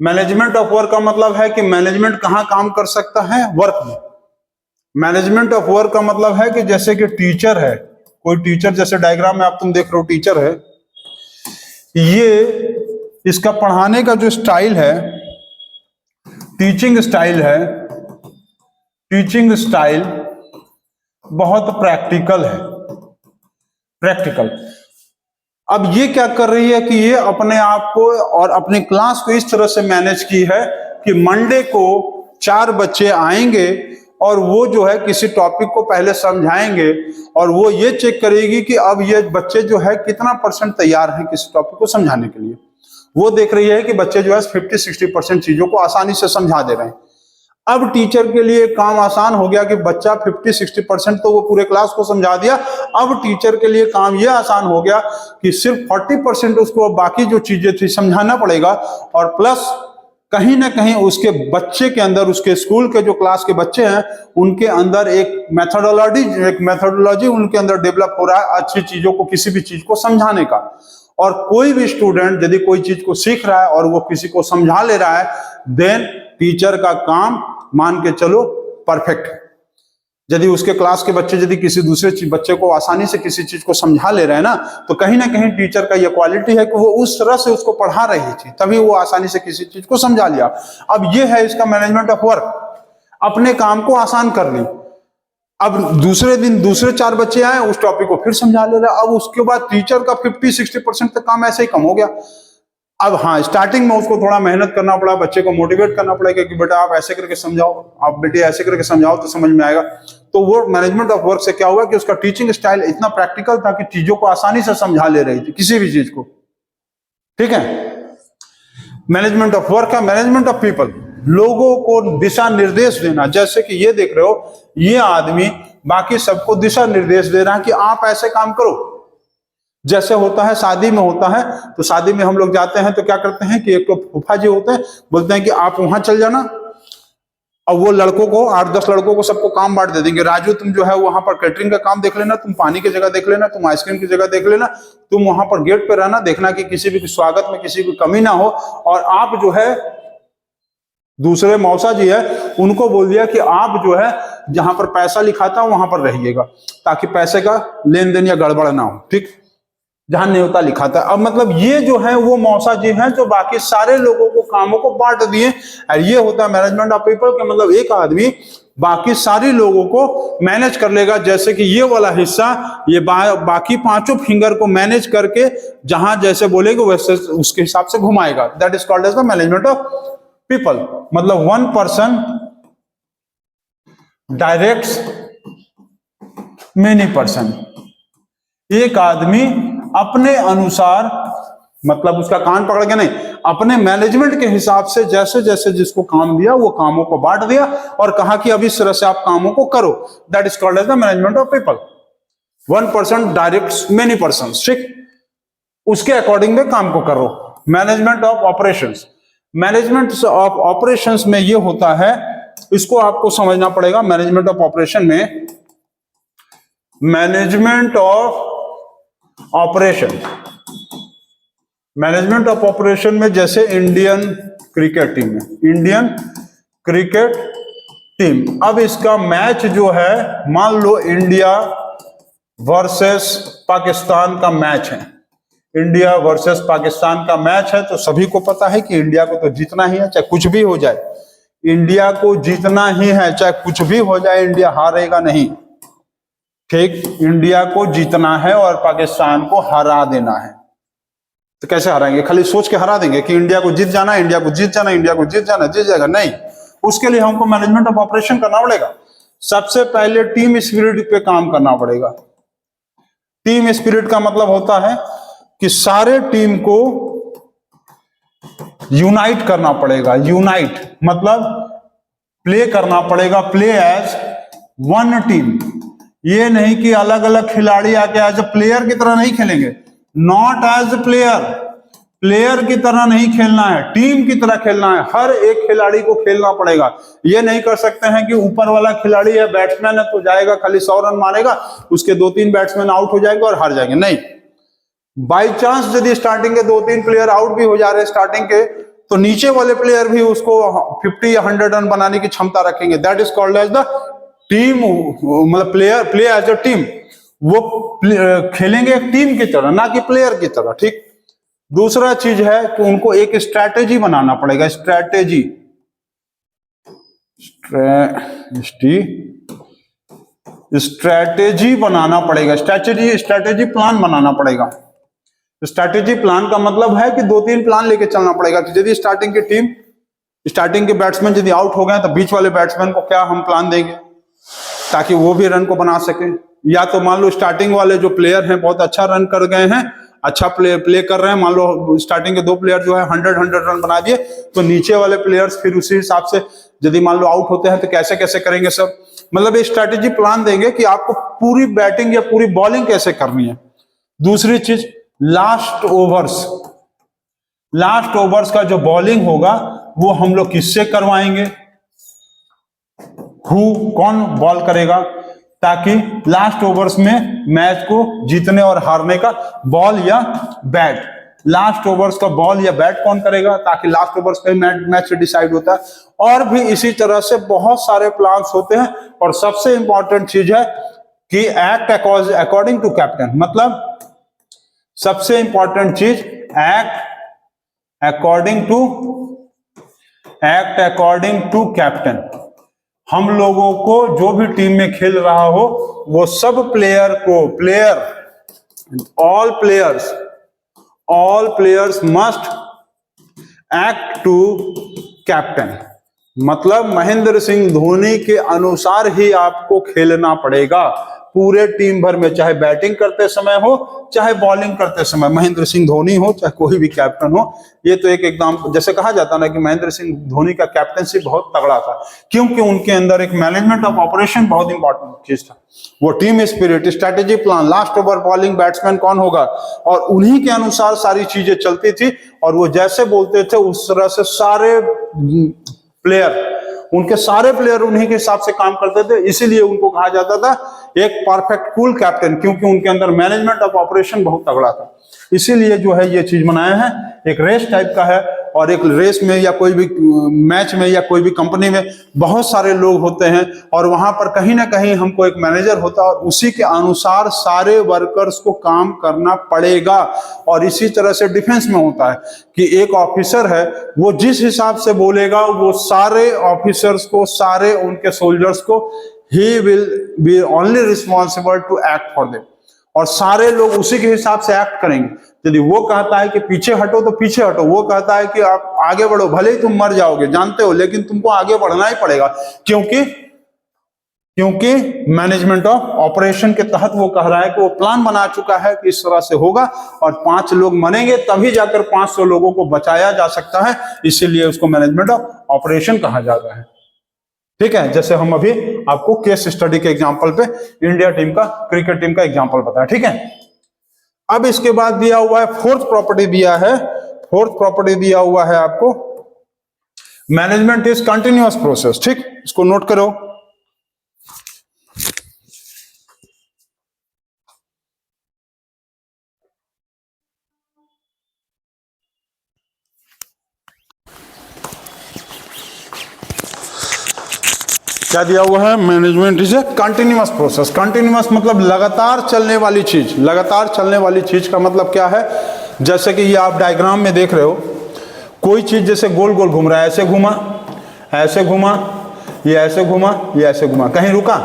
management of work का मतलब है कि मैनेजमेंट कहां काम कर सकता है? वर्क में। मैनेजमेंट ऑफ वर्क का मतलब है कि जैसे कि टीचर है, कोई टीचर, जैसे डायग्राम में आप तुम देख रहे हो टीचर है, ये इसका पढ़ाने का जो स्टाइल है, टीचिंग स्टाइल है, टीचिंग स्टाइल बहुत प्रैक्टिकल है, प्रैक्टिकल। अब ये क्या कर रही है कि ये अपने आप को और अपने क्लास को इस तरह से मैनेज की है कि मंडे को 4 बच्चे आएंगे और वो जो है किसी टॉपिक को पहले समझाएंगे और वो ये चेक करेगी कि अब ये बच्चे जो है कितना % तैयार हैं किसी टॉपिक को समझाने के लिए। वो देख रही है कि बच्चे जो है 50-60% चीजों को आसानी से समझा दे रहे हैं। अब टीचर के लिए काम आसान हो गया कि बच्चा 50-60% तो वो पूरे क्लास को समझा दिया। अब टीचर के लिए काम ये आसान हो गया कि सिर्फ 40% उसको बाकी जो चीजें थी समझाना पड़ेगा, और प्लस कहीं ना कहीं उसके बच्चे के अंदर, उसके स्कूल के जो क्लास के बच्चे हैं उनके अंदर एक मेथोडोलॉजी उनके अंदर डेवलप हो रहा है अच्छी चीजों को, किसी भी चीज को समझाने का। और कोई भी स्टूडेंट यदि कोई चीज को सीख रहा है और वो किसी को समझा ले रहा है, देन टीचर का काम मान के चलो परफेक्ट है। यदि उसके क्लास के बच्चे यदि किसी दूसरे बच्चे को आसानी से किसी चीज को समझा ले रहे हैं ना, तो कहीं ना कहीं टीचर का यह क्वालिटी है कि वो उस तरह से उसको पढ़ा रही थी, तभी वो आसानी से किसी चीज को समझा लिया। अब ये है इसका मैनेजमेंट ऑफ वर्क, अपने काम को आसान कर ली। अब दूसरे दिन दूसरे 4 बच्चे आए, उस टॉपिक को फिर समझा ले रहा। अब उसके बाद टीचर का 50-60% तक काम ऐसे ही कम हो गया। अब हाँ, स्टार्टिंग में उसको थोड़ा मेहनत करना पड़ा, बच्चे को मोटिवेट करना पड़ेगा कि बेटा आप ऐसे करके समझाओ, आप बेटे ऐसे करके समझाओ तो समझ में आएगा। तो वो मैनेजमेंट ऑफ वर्क से क्या हुआ कि उसका टीचिंग स्टाइल इतना प्रैक्टिकल था कि चीजों को आसानी से समझा ले रही थी, किसी भी चीज को। ठीक है, मैनेजमेंट ऑफ वर्क है। मैनेजमेंट ऑफ पीपल, लोगों को दिशा निर्देश देना। जैसे कि ये देख रहे हो, ये आदमी बाकी सबको दिशा निर्देश दे रहा है कि आप ऐसे काम करो। जैसे होता है शादी में होता है, तो शादी में हम लोग जाते हैं तो क्या करते हैं कि एक तो फूफा जी होते हैं, बोलते हैं कि आप वहां चल जाना, और वो लड़कों को 8-10 लड़कों को सबको काम बांट दे देंगे। राजू तुम जो है वहां पर कैटरिंग का काम देख लेना, तुम पानी की जगह देख लेना, तुम आइसक्रीम की जगह देख लेना, तुम वहां पर गेट पे रहना, देखना कि किसी भी स्वागत में किसी की कमी ना हो। और आप जो है दूसरे मौसा जी है, उनको बोल दिया कि आप जो है जहां पर पैसा लिखा था वहां पर रहिएगा, ताकि पैसे का लेन देन या गड़बड़ ना हो। ठीक, जहां न्योता लिखा था। अब मतलब ये जो है वो मौसा जी हैं जो बाकी सारे लोगों को कामों को बांट दिए, और ये होता है मैनेजमेंट ऑफ पीपल का मतलब एक आदमी बाकी सारी लोगों को मैनेज कर लेगा। जैसे कि ये वाला हिस्सा ये बाकी पांचों फिंगर को मैनेज करके जहां जैसे बोलेगा वैसे उसके हिसाब से घुमाएगा। That is called as the management of people. मतलब one person directs many person. एक आदमी अपने अनुसार, मतलब उसका कान पकड़ के नहीं, अपने मैनेजमेंट के हिसाब से जैसे जैसे जिसको काम दिया वो कामों को बांट दिया और कहा कि अब इस तरह से आप कामों को करो। That is called as the management of people. One person directs many person, ठीक, उसके अकॉर्डिंग में काम को करो। Management of operations. Management of operations में ये होता है, इसको आपको समझना पड़ेगा। मैनेजमेंट ऑफ ऑपरेशन में, management of operation, management of operation में जैसे इंडियन क्रिकेट टीम है, इंडियन क्रिकेट टीम, अब इसका मैच जो है मान लो इंडिया वर्सेस पाकिस्तान का मैच है, इंडिया वर्सेस पाकिस्तान का मैच है, तो सभी को पता है कि इंडिया को तो जीतना ही है, चाहे कुछ भी हो जाए, इंडिया को जीतना ही है, चाहे कुछ भी हो जाए, इंडिया हारेगा नहीं, ठीक, इंडिया को जीतना है और पाकिस्तान को हरा देना है। तो कैसे हराएंगे? खाली सोच के हरा देंगे कि इंडिया को जीत जाना, इंडिया को जीत जाना, इंडिया को जीत जाना, जीत जाएगा? नहीं, उसके लिए हमको मैनेजमेंट ऑफ ऑपरेशन करना पड़ेगा। सबसे पहले टीम स्पिरिट पे काम करना पड़ेगा। टीम स्पिरिट का मतलब होता है कि सारे टीम को यूनाइट करना पड़ेगा। यूनाइट मतलब प्ले करना पड़ेगा, प्ले एज वन टीम। ये नहीं कि अलग अलग खिलाड़ी आके एज ए प्लेयर की तरह नहीं खेलेंगे, not as a player, player की तरह नहीं खेलना है, टीम की तरह खेलना है। हर एक खिलाड़ी को खेलना पड़ेगा। ये नहीं कर सकते हैं कि ऊपर वाला खिलाड़ी है, बैट्समैन है, तो जाएगा खाली 100 रन मारेगा, उसके 2-3 बैट्समैन आउट हो जाएंगे और हार जाएंगे। नहीं, बाई चांस यदि स्टार्टिंग के 2-3 प्लेयर आउट भी हो जा रहे हैं स्टार्टिंग के, तो नीचे वाले प्लेयर भी उसको 50 या 100 रन बनाने की क्षमता रखेंगे। That is called as the team, मतलब player play as a team. वो खेलेंगे एक टीम की तरह, ना कि प्लेयर की तरह, ठीक। दूसरा चीज है कि उनको एक स्ट्रैटेजी बनाना पड़ेगा। स्ट्रैटेजी बनाना पड़ेगा, स्ट्रैटेजी प्लान बनाना पड़ेगा। स्ट्रैटेजी प्लान का मतलब है कि 2-3 प्लान लेके चलना पड़ेगा कि यदि स्टार्टिंग की टीम, स्टार्टिंग के बैट्समैन यदि आउट हो गए तो बीच वाले बैट्समैन को क्या हम प्लान देंगे ताकि वो भी रन को बना सके। या तो मान लो स्टार्टिंग वाले जो प्लेयर हैं बहुत अच्छा रन कर गए हैं, अच्छा प्ले कर रहे हैं, मान लो स्टार्टिंग के 2 प्लेयर जो है 100 रन बना दिए, तो नीचे वाले प्लेयर्स फिर उसी हिसाब से यदि मान लो आउट होते हैं तो कैसे कैसे करेंगे सब। मतलब एक स्ट्रैटेजी प्लान देंगे कि आपको पूरी बैटिंग या पूरी बॉलिंग कैसे करनी है। दूसरी चीज लास्ट ओवर्स का जो बॉलिंग होगा वो हम लोग किससे करवाएंगे, कौन बॉल करेगा, ताकि लास्ट ओवर्स में मैच को जीतने और हारने का बॉल या बैट, लास्ट ओवर्स का बॉल या बैट कौन करेगा, ताकि लास्ट ओवर्स पे मैच डिसाइड होता है। और भी इसी तरह से बहुत सारे प्लान्स होते हैं। और सबसे इंपॉर्टेंट चीज है कि एक्ट अकॉर्डिंग टू कैप्टन, मतलब सबसे इंपॉर्टेंट चीज एक्ट अकॉर्डिंग टू कैप्टन। हम लोगों को जो भी टीम में खेल रहा हो वो सब प्लेयर को all players must act to captain. मतलब महेंद्र सिंह धोनी के अनुसार ही आपको खेलना पड़ेगा पूरे टीम भर में, चाहे बैटिंग करते समय हो चाहे बॉलिंग करते समय, महेंद्र सिंह धोनी हो चाहे कोई भी कैप्टन हो। ये तो एक एकदम जैसे कहा जाता ना कि महेंद्र सिंह धोनी का कैप्टनसी बहुत तगड़ा था, क्योंकि उनके अंदर एक मैनेजमेंट ऑफ ऑपरेशन बहुत इंपॉर्टेंट चीज था। वो team spirit, strategy plan, last over bowling batsman कौन होगा, और उन्हीं के अनुसार सारी चीजें चलती थी। और वो जैसे बोलते थे उस तरह से सारे उनके सारे प्लेयर उन्हीं के हिसाब से काम करते थे। इसीलिए उनको कहा जाता था एक परफेक्ट कूल कैप्टन, क्योंकि उनके अंदर मैनेजमेंट ऑफ ऑपरेशन बहुत तगड़ा था। इसीलिए जो है ये चीज बनाया है, एक रेस टाइप का है और एक रेस में या कोई भी मैच में या कोई भी कंपनी में बहुत सारे लोग होते हैं, और वहां पर कहीं ना कहीं हमको एक मैनेजर होता है और उसी के अनुसार सारे वर्कर्स को काम करना पड़ेगा। और इसी तरह से डिफेंस में होता है कि एक ऑफिसर है, वो जिस हिसाब से बोलेगा वो सारे ऑफिसर्स को, सारे उनके सोल्जर्स को, he will be only responsible to act for them, और सारे लोग उसी के हिसाब से एक्ट करेंगे। यदि वो कहता है कि पीछे हटो तो पीछे हटो, वो कहता है कि आप आगे बढ़ो, भले ही तुम मर जाओगे जानते हो, लेकिन तुमको आगे बढ़ना ही पड़ेगा, क्योंकि मैनेजमेंट ऑफ ऑपरेशन के तहत वो कह रहा है कि वो प्लान बना चुका है कि इस तरह से होगा और 5 लोग मरेंगे तभी जाकर 500 लोगों को बचाया जा सकता है, इसीलिए उसको मैनेजमेंट ऑफ ऑपरेशन कहा जाता है। ठीक है, जैसे हम अभी आपको केस स्टडी के एग्जांपल पे इंडिया टीम का, क्रिकेट टीम का एग्जांपल बताया। ठीक है, अब इसके बाद दिया हुआ है फोर्थ प्रॉपर्टी दिया है, फोर्थ प्रॉपर्टी दिया हुआ है आपको, मैनेजमेंट इज कंटिन्यूअस प्रोसेस। ठीक, इसको नोट करो। क्या दिया हुआ है, management is A continuous process. Continuous मतलब लगातार चलने वाली चीज। लगातार चलने वाली चीज का मतलब क्या है, जैसे कि ये आप डायग्राम में देख रहे हो, कोई चीज जैसे गोल गोल घूम रहा है, ऐसे घूमा, ऐसे घूमा, ये ऐसे घूमा, ये ऐसे घूमा, कहीं रुका,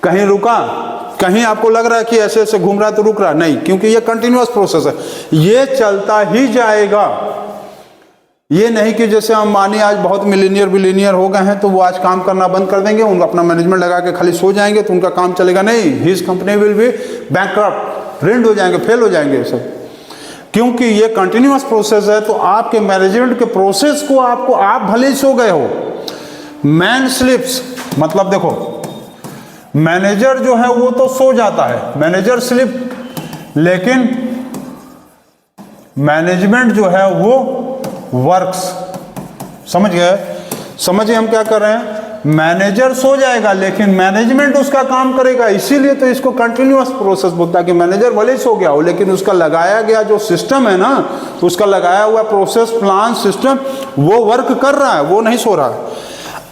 कहीं रुका, कहीं आपको लग रहा है कि ऐसे ऐसे घूम रहा है तो रुक रहा नहीं, क्योंकि ये कंटिन्यूअस प्रोसेस है, ये चलता ही जाएगा। ये नहीं कि जैसे अंबानी आज बहुत मिलीनियर हो गए हैं तो वो आज काम करना बंद कर देंगे, उनका अपना मैनेजमेंट लगा के खाली सो जाएंगे तो उनका काम चलेगा, नहीं, his company will be bankrupt, rind हो जाएंगे, फेल हो जाएंगे सब, क्योंकि ये कंटिन्यूअस प्रोसेस है। तो आपके मैनेजमेंट के प्रोसेस को आपको, आप भले ही सो गए हो, मैन स्लिप्स, मतलब देखो मैनेजर जो है वो तो सो जाता है, मैनेजर स्लिप, लेकिन मैनेजमेंट जो है वो वर्क्स। समझ गए, समझिए हम क्या कर रहे हैं, मैनेजर सो जाएगा लेकिन मैनेजमेंट उसका काम करेगा, इसीलिए तो इसको कंटिन्यूअस प्रोसेस बोलता है कि मैनेजर भले ही सो गया हो लेकिन उसका लगाया गया जो सिस्टम है ना, उसका लगाया हुआ प्रोसेस, प्लान, सिस्टम, वो वर्क कर रहा है, वो नहीं सो रहा है।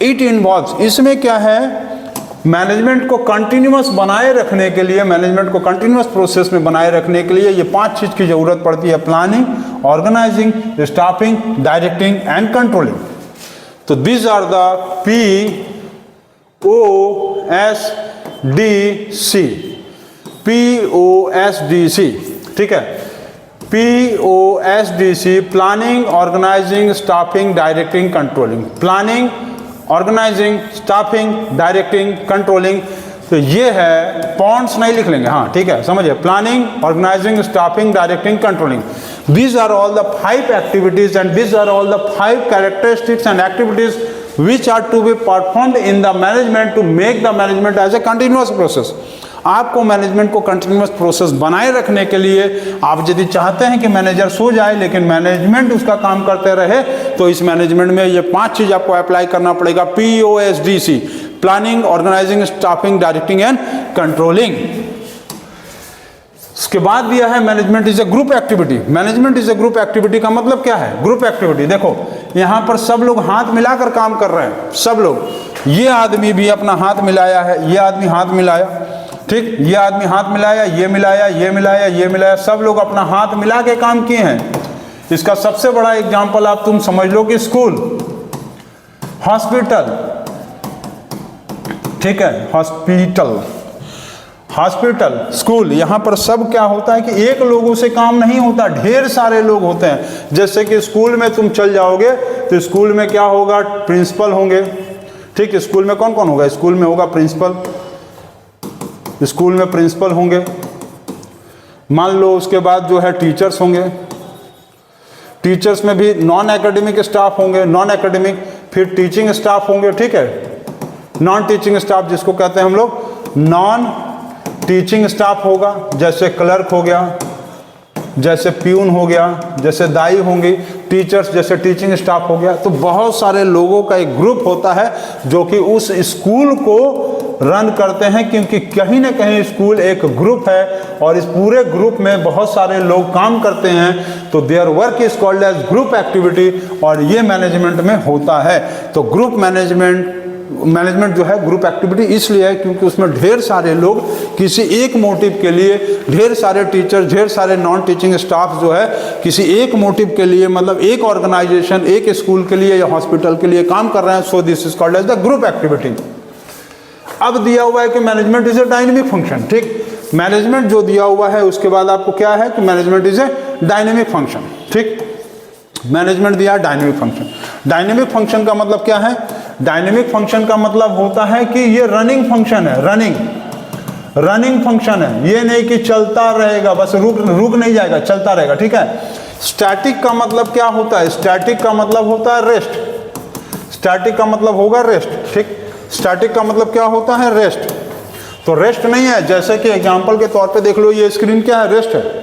इट इन्वॉल्व्स, इसमें क्या है, मैनेजमेंट को कंटिन्यूअस बनाए रखने के लिए, मैनेजमेंट को कंटिन्यूअस प्रोसेस में बनाए रखने के लिए ये 5 चीज की जरूरत पड़ती है, planning, organising, staffing, directing and controlling. तो दिस आर द POSDC, ठीक है, POSDC, planning, organising, staffing, directing, controlling. Planning, organising, staffing, directing, controlling, तो ये है, पॉइंट्स नहीं लिख लेंगे, हाँ ठीक है, समझिए, planning, organising, staffing, directing, controlling, these are all the 5 activities and these are all the 5 characteristics and activities which are to be performed in the management to make the management as a continuous process। आपको मैनेजमेंट को कंटिन्यूअस प्रोसेस बनाए रखने के लिए, आप यदि चाहते हैं कि मैनेजर सो जाए लेकिन मैनेजमेंट उसका काम करते रहे, तो इस मैनेजमेंट में ये 5 चीज आपको अप्लाई करना पड़ेगा, POSDC, planning, organising, staffing, directing and controlling. उसके बाद दिया है management is a group activity. Management is a group activity का मतलब क्या है, ग्रुप एक्टिविटी, देखो यहां पर सब लोग हाथ मिलाकर काम कर रहे हैं, सब लोग, ये आदमी भी अपना हाथ मिलाया है, ये आदमी हाथ मिलाया, ठीक, ये आदमी हाथ मिलाया, ये मिलाया, ये मिलाया, ये मिलाया, सब लोग अपना हाथ मिला के काम किए हैं। इसका सबसे बड़ा एग्जांपल आप तुम समझ लो कि स्कूल, हॉस्पिटल, ठीक है, हॉस्पिटल, हॉस्पिटल, स्कूल, यहां पर सब क्या होता है कि एक लोगों से काम नहीं होता, ढेर सारे लोग होते हैं। जैसे कि स्कूल में तुम चल जाओगे तो स्कूल में क्या होगा, प्रिंसिपल होंगे, ठीक, स्कूल में कौन कौन होगा, स्कूल में होगा प्रिंसिपल, स्कूल में प्रिंसिपल होंगे, मान लो उसके बाद जो है टीचर्स होंगे, टीचर्स में भी नॉन एकेडमिक स्टाफ होंगे, नॉन एकेडमिक, फिर टीचिंग स्टाफ होंगे, ठीक है, नॉन टीचिंग स्टाफ जिसको कहते हैं हम लोग नॉन टीचिंग स्टाफ होगा, जैसे क्लर्क हो गया, जैसे प्यून हो गया, जैसे दाई होंगी, टीचर्स जैसे टीचिंग स्टाफ हो गया। तो बहुत सारे लोगों का एक ग्रुप होता है जो कि उस स्कूल को रन करते हैं, क्योंकि कहीं ना कहीं स्कूल एक ग्रुप है और इस पूरे ग्रुप में बहुत सारे लोग काम करते हैं, तो their work is called age group activity, और ये मैनेजमेंट में होता है। तो ग्रुप मैनेजमेंट जो है ग्रुप एक्टिविटी इसलिए है क्योंकि उसमें ढेर सारे लोग किसी एक मोटिव के लिए, ढेर सारे टीचर, ढेर सारे नॉन टीचिंग स्टाफ जो है किसी एक मोटिव के लिए, मतलब एक ऑर्गेनाइजेशन, एक स्कूल के लिए या हॉस्पिटल के लिए काम कर रहे हैं। So this is called as the group activity. अब दिया हुआ है कि management is a dynamic function. ठीक, मैनेजमेंट जो दिया हुआ है उसके बाद आपको क्या है कि management is a dynamic function. ठीक, मैनेजमेंट दिया डायनेमिक फंक्शन। डायनेमिक फंक्शन का मतलब क्या है? डायनेमिक फंक्शन का मतलब होता है कि ये रनिंग फंक्शन है, रनिंग फंक्शन है। ये नहीं कि चलता रहेगा, बस रुक नहीं जाएगा, चलता रहेगा। ठीक है। स्टैटिक का मतलब क्या होता है? स्टैटिक का मतलब होता है रेस्ट। स्टैटिक का मतलब होगा रेस्ट। ठीक, स्टैटिक का मतलब क्या होता है? रेस्ट। तो रेस्ट नहीं है, जैसे कि एग्जांपल के तौर पे देख लो, ये स्क्रीन क्या है? रेस्ट है।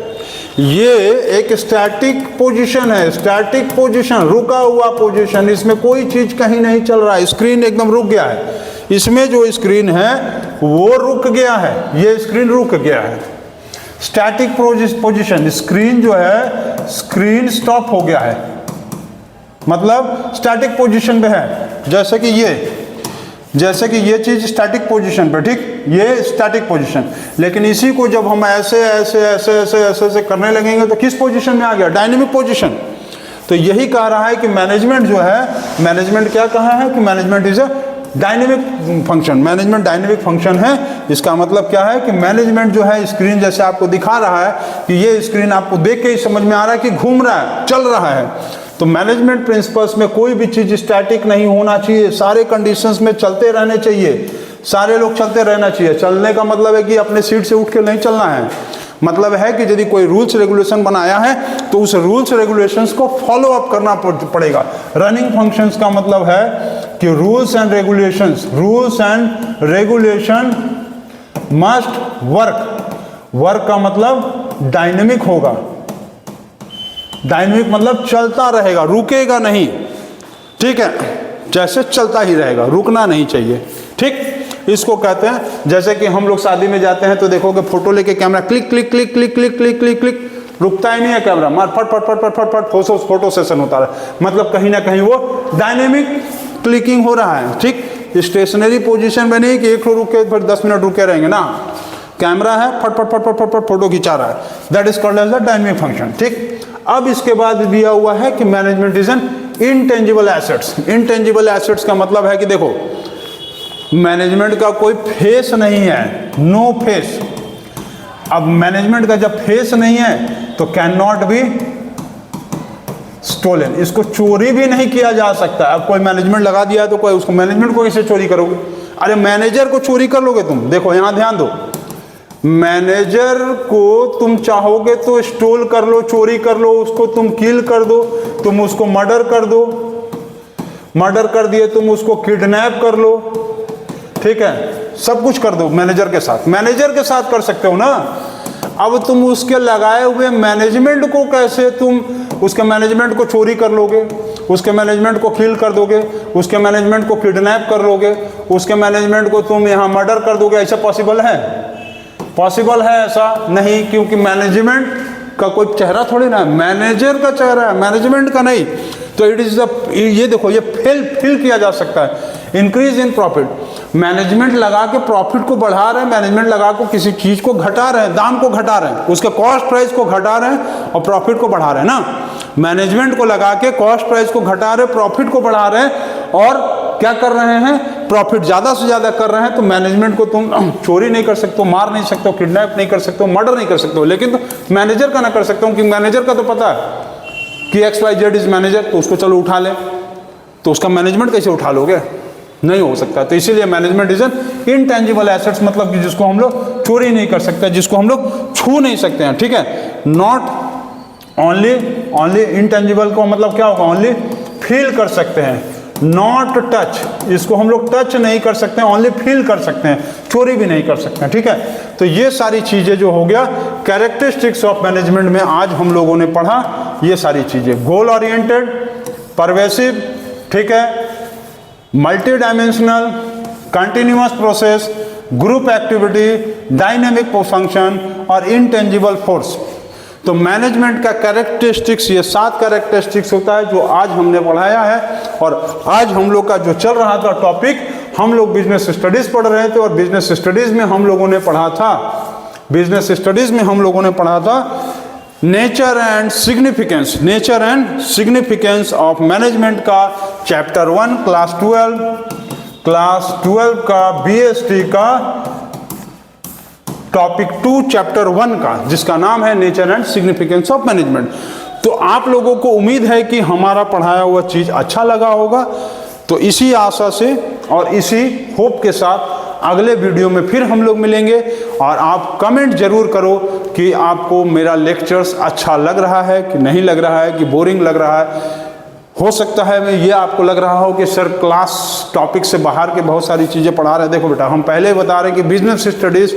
ये एक स्टैटिक पोजीशन है, स्टैटिक पोजीशन, रुका हुआ पोजीशन, इसमें कोई चीज कहीं नहीं चल रहा है, स्क्रीन एकदम रुक गया है। इसमें जो स्क्रीन है वो रुक गया है, ये स्क्रीन रुक गया है। स्टैटिक पोजीशन, स्क्रीन जो है, स्क्रीन स्टॉप हो गया है, मतलब स्टैटिक पोजीशन पे है। जैसे कि ये चीज स्टैटिक पोजीशन पे, ठीक, ये स्टैटिक पोजीशन। लेकिन इसी को जब हम ऐसे करने लगेंगे तो किस पोजीशन में आ गया? Dynamic position. तो यही कह रहा है कि मैनेजमेंट जो है, मैनेजमेंट क्या कहा है कि management is a dynamic function. Management dynamic function है। इसका मतलब क्या है कि मैनेजमेंट जो है, स्क्रीन जैसे आपको दिखा रहा है कि ये स्क्रीन आपको देख के ही समझ में आ रहा है कि घूम रहा है, चल रहा है। तो मैनेजमेंट प्रिंसिपल्स में कोई भी चीज स्टैटिक नहीं होना चाहिए, सारे कंडीशंस में चलते रहने चाहिए, सारे लोग चलते रहना चाहिए। चलने का मतलब है कि अपने सीट से उठ के नहीं चलना है, मतलब है कि यदि कोई रूल्स रेगुलेशन बनाया है तो उस रूल्स रेगुलेशंस को फॉलो अप करना पड़ेगा। रनिंग फंक्शंस का मतलब है कि rules and regulation must work का मतलब डायनेमिक होगा। डायनेमिक मतलब चलता रहेगा, रुकेगा नहीं। ठीक है, जैसे चलता ही रहेगा, रुकना नहीं चाहिए। ठीक, इसको कहते हैं, जैसे कि हम लोग शादी में जाते हैं तो देखोगे फोटो लेके camera click click click click click click click click, रुकता ही नहीं है कैमरा, मार फट फट फट फट फट फट फोटो सेशन होता है। मतलब कहीं ना कहीं वो डायनेमिक क्लिकिंग हो रहा है। ठीक, स्टेशनरी पोजीशन में नहीं कि एक रुक के फिर 10 मिनट रुके रहेंगे ना, कैमरा है, फट फट फट फट फट फोटो खिंचा रहा है। That is called as the dynamic function. ठीक, अब इसके बाद दिया हुआ है कि management is an intangible assets. Intangible assets का मतलब है कि देखो, मैनेजमेंट का कोई फेस नहीं है, नो फेस। अब मैनेजमेंट का जब फेस नहीं है तो कैन नॉट बी स्टोलन, इसको चोरी भी नहीं किया जा सकता। अब कोई मैनेजमेंट लगा दिया है तो कोई उसको, मैनेजमेंट को कैसे चोरी करोगे? अरे मैनेजर को चोरी कर लोगे तुम। देखो यहां ध्यान दो, मैनेजर को तुम चाहोगे तो स्टोल कर लो, चोरी कर लो, उसको तुम किल कर दो, तुम उसको मर्डर कर दो, मर्डर कर दिए तुम उसको किडनैप कर लो। ठीक है, सब कुछ कर दो मैनेजर के साथ कर सकते हो ना। अब तुम उसके लगाए हुए मैनेजमेंट को कैसे, तुम उसके मैनेजमेंट को चोरी कर लोगे, उसके मैनेजमेंट को किल कर दोगे, उसके मैनेजमेंट को किडनैप कर लोगे, उसके मैनेजमेंट को तुम यहाँ मर्डर कर दोगे? ऐसा पॉसिबल है? पॉसिबल है ऐसा नहीं, क्योंकि मैनेजमेंट का कोई चेहरा थोड़ी ना है, मैनेजर का चेहरा है, मैनेजमेंट का नहीं। तो इट इज द, ये देखो, ये फिल किया जा सकता है। इंक्रीज इन प्रॉफिट, मैनेजमेंट लगा के प्रॉफिट को बढ़ा रहे हैं, मैनेजमेंट लगा के किसी चीज को घटा रहे हैं, दाम को घटा रहे हैं, उसके कॉस्ट प्राइस को घटा रहे हैं और प्रॉफिट को बढ़ा रहे हैं ना। मैनेजमेंट को लगा के कॉस्ट प्राइस को घटा रहे, प्रॉफिट को बढ़ा रहे हैं, और क्या कर रहे हैं? प्रॉफिट ज्यादा से ज्यादा कर रहे हैं। तो मैनेजमेंट को तुम चोरी नहीं कर सकते, मार नहीं सकते, किडनैप नहीं कर सकते, मर्डर नहीं कर सकते, लेकिन तो मैनेजर का ना कर सकते हो, क्योंकि मैनेजर का तो पता है कि XYZ इज मैनेजर, तो उसको चलो उठा ले, तो उसका मैनेजमेंट कैसे उठा लोगे? नहीं हो सकता। तो इसीलिए management is an intangible assets, मतलब कि जिसको हम लोग चोरी नहीं कर सकते, जिसको हम लोग छू नहीं सकते हैं। ठीक है, नॉट ओनली इंटेंजिबल को मतलब क्या होगा? ओनली फील कर सकते हैं, नॉट टच, इसको हम लोग टच नहीं कर सकते हैं, ओनली फील कर सकते हैं, चोरी भी नहीं कर सकते हैं। ठीक है, तो ये सारी चीजें जो हो गया कैरेक्टरिस्टिक्स ऑफ मैनेजमेंट में आज हम लोगों ने पढ़ा। ये सारी चीजें गोल ओरिएंटेड, परवेसिव, ठीक है, multi dimensional, continuous process, group activity, dynamic function और इंटेंजिबल फोर्स। तो मैनेजमेंट का कैरेक्टरिस्टिक्स, ये 7 कैरेक्टरिस्टिक्स होता है जो आज हमने पढ़ाया है। और आज हम लोग का जो चल रहा था टॉपिक, हम लोग बिजनेस स्टडीज पढ़ रहे थे और बिजनेस स्टडीज में हम लोगों ने पढ़ा था nature and significance of management का चैप्टर 1 क्लास 12 का BST का टॉपिक 2 चैप्टर 1 का, जिसका नाम है nature and significance of management. तो आप लोगों को उम्मीद है कि हमारा पढ़ाया हुआ चीज अच्छा लगा होगा। तो इसी आशा से और इसी होप के साथ अगले वीडियो में फिर हम लोग मिलेंगे। और आप कमेंट जरूर करो कि आपको मेरा लेक्चर्स अच्छा लग रहा है कि नहीं लग रहा है, कि बोरिंग लग रहा है। हो सकता है मैं ये आपको लग रहा हो कि सर क्लास टॉपिक से बाहर के बहुत सारी चीज़ें पढ़ा रहे हैं। देखो बेटा, हम पहले बता रहे हैं कि बिजनेस स्टडीज़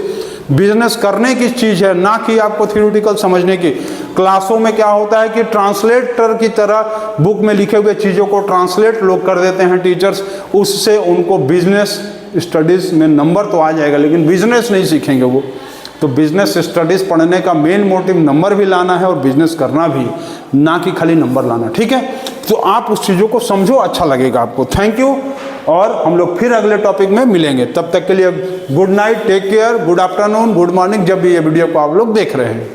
बिजनेस करने की चीज़ है, ना कि आपको थ्योरेटिकल समझने की। क्लासों में क्या होता है कि ट्रांसलेटर की तरह बुक में लिखे हुए चीज़ों को ट्रांसलेट लोग कर देते हैं टीचर्स, उससे उनको बिजनेस स्टडीज़ में नंबर तो आ जाएगा लेकिन बिजनेस नहीं सीखेंगे वो। तो बिजनेस स्टडीज़ पढ़ने का मेन मोटिव नंबर भी लाना है और बिजनेस करना भी, ना कि खाली नंबर लाना। ठीक है, तो आप उस चीज़ों को समझो, अच्छा लगेगा आपको। थैंक यू, और हम लोग फिर अगले टॉपिक में मिलेंगे। तब तक के लिए good night, take care, good afternoon, good morning, जब भी ये वीडियो को आप लोग देख रहे हैं।